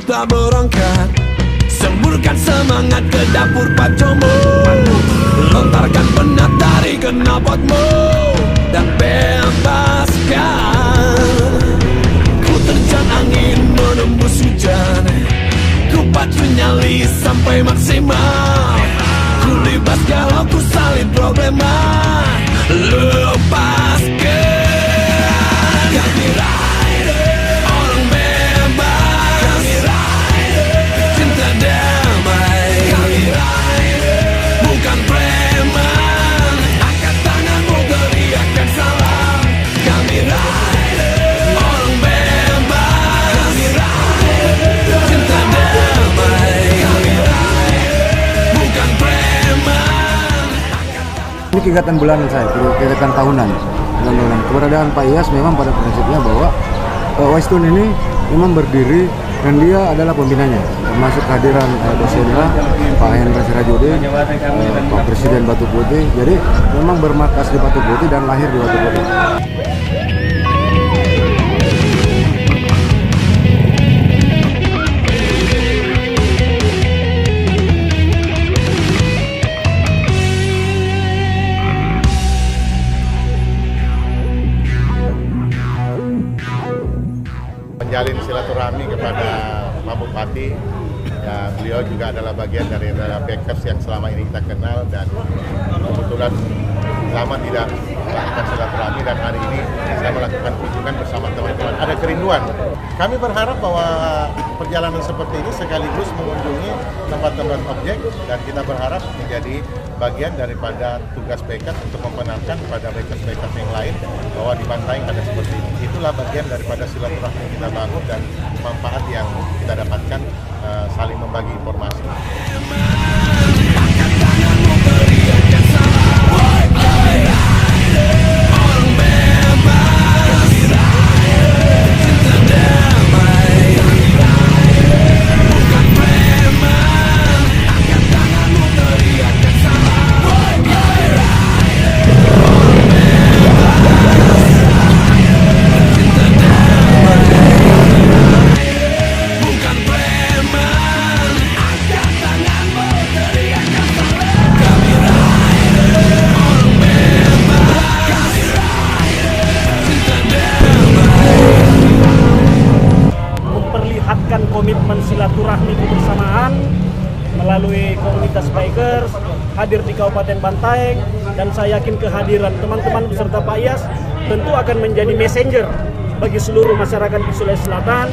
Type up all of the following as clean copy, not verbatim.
kita berangkat, semburkan semangat ke dapur Pak Jomo. Lontarkan penat dari knalpotmu dan bebaskan. Ku terjang angin menembus hujan, ku pacu nyali sampai maksimal. Ku libas galau, ku salin problema. Lepaskan. Kami rider, orang bebas. Kami rider, cinta damai. Kami rider, bukan preman. Angkat tanganmu, teriakkan salam. Kami rider, orang bebas. Kami rider, cinta damai. Kami rider, bukan preman. Ini kegiatan bulanan saya, kegiatan tahunan. Keberadaan Pak Iyas memang pada prinsipnya bahwa Westun ini memang berdiri dan dia adalah pembinanya, termasuk kehadiran dosennya Pak Hendra Sirajudin, Pak Presiden Batu Putih. Jadi memang bermarkas di Batu Putih dan lahir di Batu Putih. Menjalin silaturahmi kepada Pak Bupati, ya, beliau juga adalah bagian dari Backers yang selama ini kita kenal, dan kebetulan lama tidak melakukan silaturahmi, dan hari ini saya melakukan kunjungan bersama teman-teman. Ada kerinduan. Kami berharap bahwa perjalanan seperti ini sekaligus mengunjungi tempat-tempat objek, dan kita berharap menjadi bagian daripada tugas Backers untuk membenarkan kepada Backers yang lain bahwa di Bantaeng ada seperti ini. Itulah bagian daripada silaturahmi yang kita bangun dan manfaat yang kita dapatkan, saling membagi informasi. Komitmen silaturahmi kebersamaan melalui komunitas bikers hadir di Kabupaten Bantaeng, dan saya yakin kehadiran teman-teman beserta Pak Iyas tentu akan menjadi messenger bagi seluruh masyarakat di Sulawesi Selatan.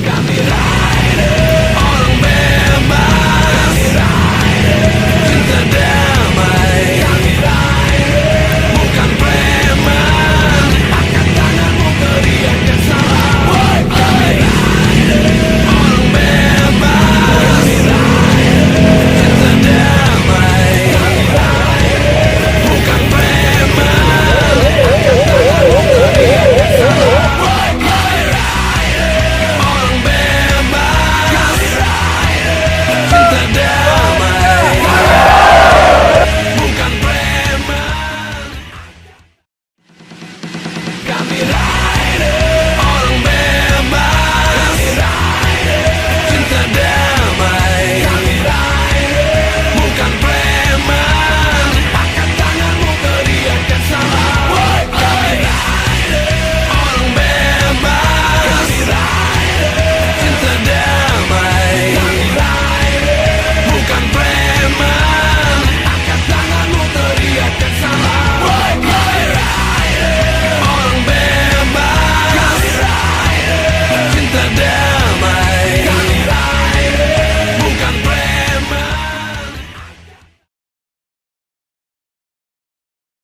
Kami rider, orang bebas. Kami rider, cinta damai.